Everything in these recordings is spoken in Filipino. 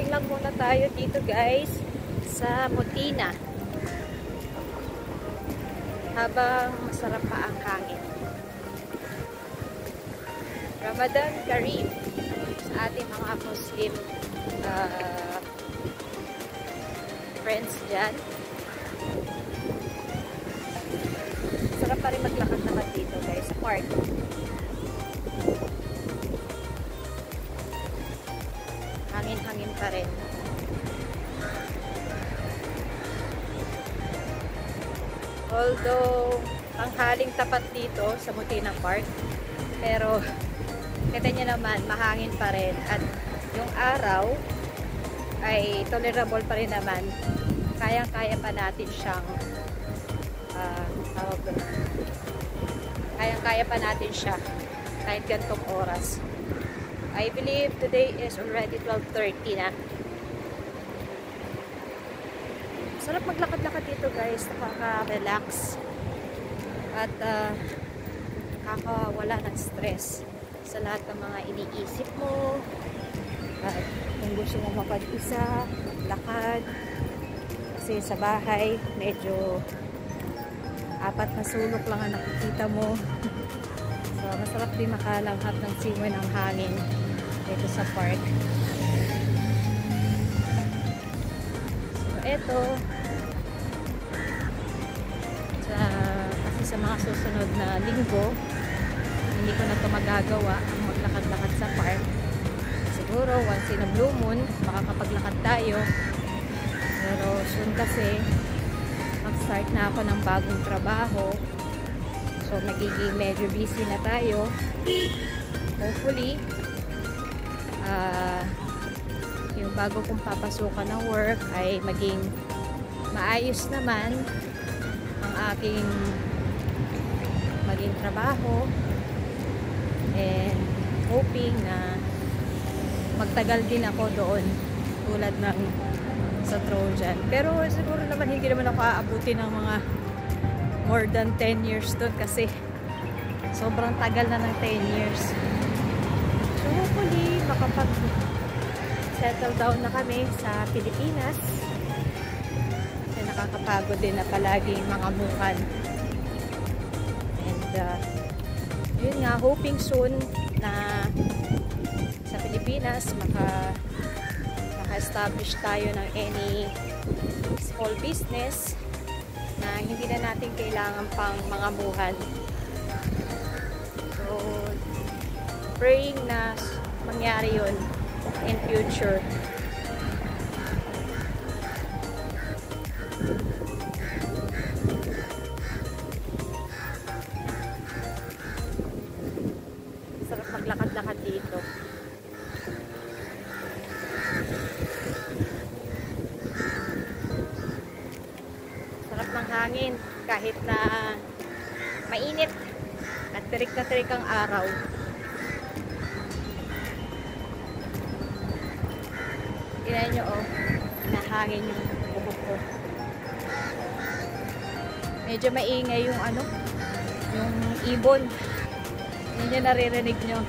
Walking lang muna tayo dito guys sa Mutina. Habang masarap pa ang hangin. Ramadan Kareem sa ating mga Muslim friends dyan. Sarap pa rin maglakad-lakad dito guys sa park. Hangin-hangin pa rin. Although tanghaling tapat dito sa Mutina Park, pero kita nyo naman mahangin pa rin at yung araw ay tolerable pa rin naman. Kayang-kaya pa natin siyang kayang-kaya pa natin siya kahit gantong oras. I believe today is already 12:30 na. Sarap maglakad-lakad dito guys, nakaka-relax at nakakawala ng stress sa lahat ng mga iniisip mo. At kung gusto mo mapag-isa, lakad, kasi sa bahay medyo 4 na sulok lang ang nakikita mo. So masarap din makalanghap ng simoy ng hangin dito sa park. So eto, kasi sa mga susunod na linggo hindi ko na ito magagawa ang maglakad-lakad sa park. Siguro once in a blue moon makakapaglakad tayo, pero soon kasi mag-start na ako ng bagong trabaho, so magiging medyo busy na tayo. Hopefully yung bago kong papasukan ng work ay maging maayos naman ang aking maging trabaho, and hoping na magtagal din ako doon tulad ng sa Trojan. Pero siguro naman hindi naman ako aabuti ng mga more than 10 years doon kasi sobrang tagal na ng 10 years. So hopefully makapag settle down na kami sa Pilipinas. Kasi nakakapagod din na palaging mga mukan. And yun nga, hoping soon na sa Pilipinas maka-establish tayo ng any small business na hindi na natin kailangan pang mga muhan. So praying na mangyari yun in future. Sarap maglakad-lakad dito. Sarap ng hangin kahit na mainit at tirik na tirik ang araw. Tingnan nyo, oh, nahangin yung bubog ko. Medyo maingay yung yung ibon. Hindi nyo naririnig nyo.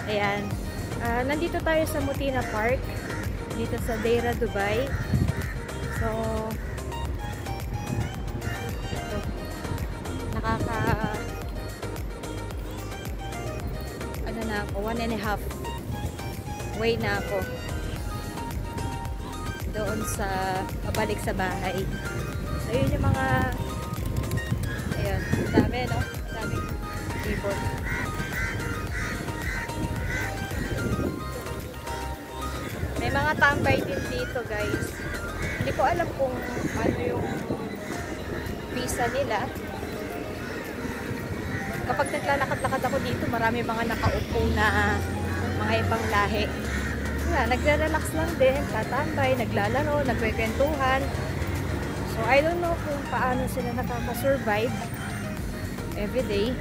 Ayan. Nandito tayo sa Mutina Park. Dito sa Deira, Dubai. So, ito. Na ako, 1.5 way na ako doon sa pabalik sa bahay. So yun yung mga ayan, dami no? Daming ibon. May mga tambay din dito guys. Hindi ko alam kung ano yung visa nila. Kapag naglalakad-lakad ako dito, marami mga nakaupo na mga ibang lahi. Yeah, nagre-relax lang din, tatambay, naglalaro, nagkwekwentuhan. So, I don't know kung paano sila nakaka-survive everyday.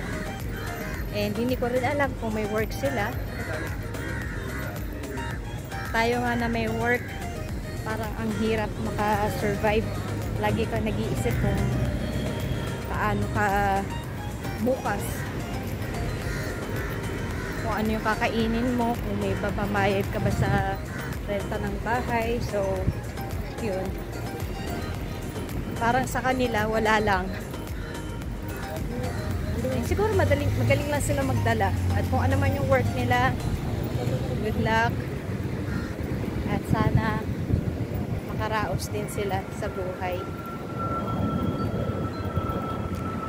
And hindi ko rin alam kung may work sila. Tayo nga na may work, parang ang hirap maka-survive. Lagi ka nag-iisip kung paano ka bukas. So, kung ano yung kakainin mo, kung may babayad ka ba sa renta ng bahay. So, yun. Parang sa kanila, wala lang. Siguro magaling lang sila magdala. At kung ano man yung work nila, good luck. At sana makaraos din sila sa buhay.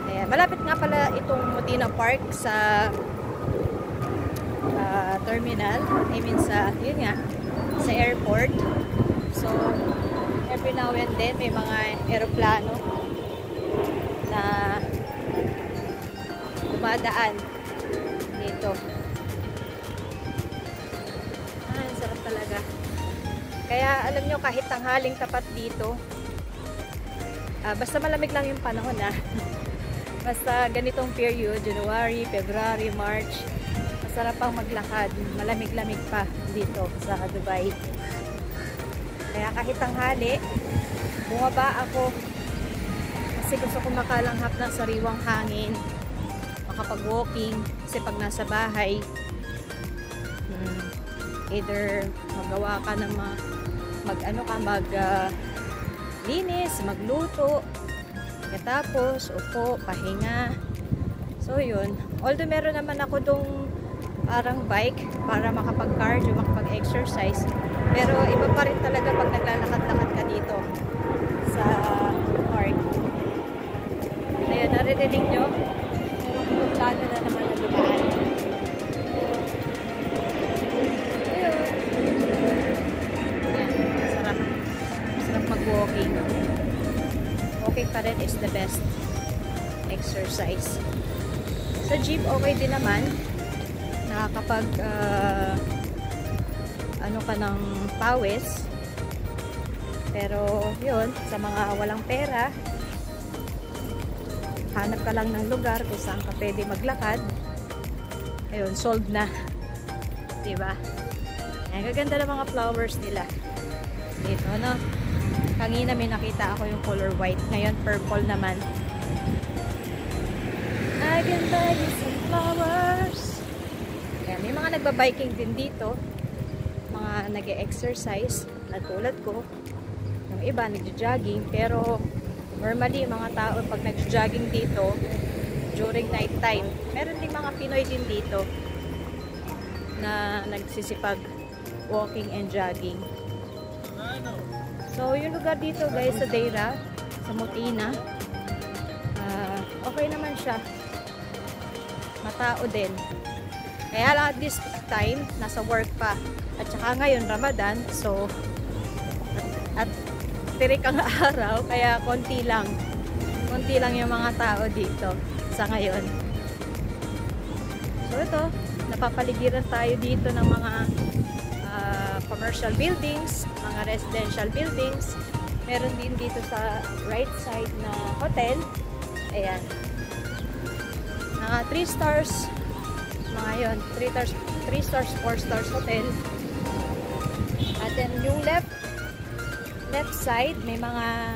Ayan. Malapit nga pala itong Mutina Park sa terminal. I mean yun nga, sa airport. So, every now and then may mga eroplano na dumadaan dito. Ang sarap talaga. Kaya alam nyo, kahit tanghaling tapat dito, basta malamig lang yung panahon basta ganitong period, January, February, March, masarap pang maglakad. Malamig-lamig pa dito sa Dubai. Kaya kahit tanghali, bumaba ako kasi gusto ko makalanghap ng sariwang hangin, makapag-walking. Kasi pag nasa bahay, either magawa ka ng linis, magluto, tapos upo, pahinga. So yun, although meron naman ako dong parang bike para makapag-cardio, makapag-exercise, pero iba pa rin talaga pag naglalakad-lakad ka dito sa park. Ayan, naririnig nyo, merong plano na naman na dumaan. Ayun. Ayan, masarap mag-walking. Walking pa rin is the best exercise. Sa jeep, okay din naman. Nakakapag ka ng pawis. Pero yun, sa mga walang pera, hanap ka lang ng lugar kung saan ka pwede maglakad. Ayun, sold na. Diba? Ayan, gaganda ng mga flowers nila dito, no? Kanina may nakita ako yung color white. Ngayon, purple naman. I can buy you some flowers. Ayan, may mga nagbabiking din dito. Mga nag-exercise na tulad ko. Yung iba, nag-jogging. Pero, normally, mga tao, pag nag-jogging dito, during night time, meron din mga Pinoy din dito na nagsisipag walking and jogging. So, yung lugar dito guys sa Deira, sa Mutina, okay naman siya. Matao din. Kaya lang at this time, nasa work pa. At saka ngayon, Ramadan. So, at tirik ang araw, kaya konti lang. Konti lang yung mga tao dito sa ngayon. So, ito, napapaligiran tayo dito ng mga commercial buildings, mga residential buildings. Meron din dito sa right side na hotel. Ayan. Mga 3 stars, mga yun, 3 stars, 4 stars hotel. At then yung left side, may mga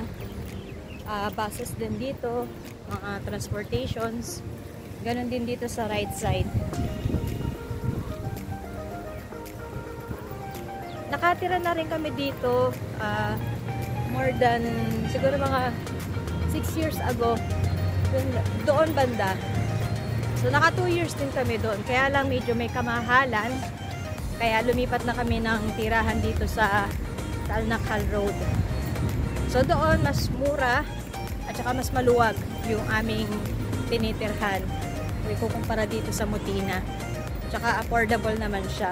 buses din dito, mga transportations. Ganon din dito sa right side. Nakatira na rin kami dito more than siguro mga 6 years ago doon banda. So naka 2 years din kami doon, kaya lang medyo may kamahalan, kaya lumipat na kami ng tirahan dito sa Al-Nakhal Road. So doon mas mura at saka mas maluwag yung aming tinitirhan kumpara dito sa Mutina, tsaka affordable naman siya.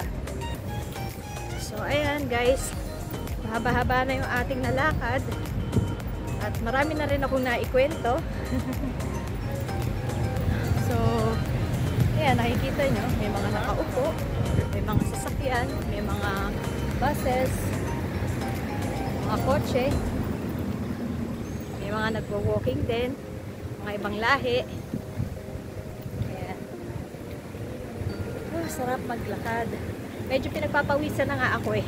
So, ayan guys, mahaba-haba na yung ating nalakad at marami na rin akong naikwento. So, ayan, nakikita nyo, may mga nakaupo, may mga sasakyan, may mga buses, mga kotse, may mga nagwo-walking din, mga ibang lahi. Ayan. Oh, sarap maglakad. Medyo pinagpapawisan na nga ako eh.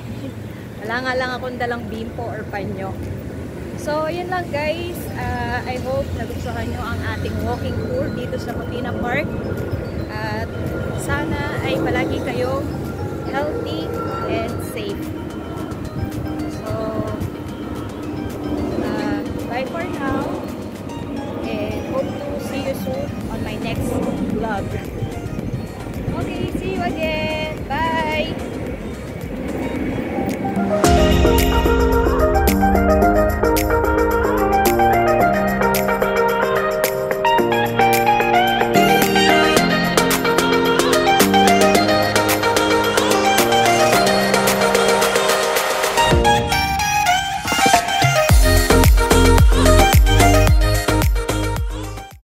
Wala nga lang akong dalang bimpo or panyo. So, yun lang guys. I hope nagustuhan nyo ang ating walking tour dito sa Mutina Park. At sana ay ay palagi kayong healthy and safe. So, bye for now. And hope to see you soon on my next vlog. Okay, see you again.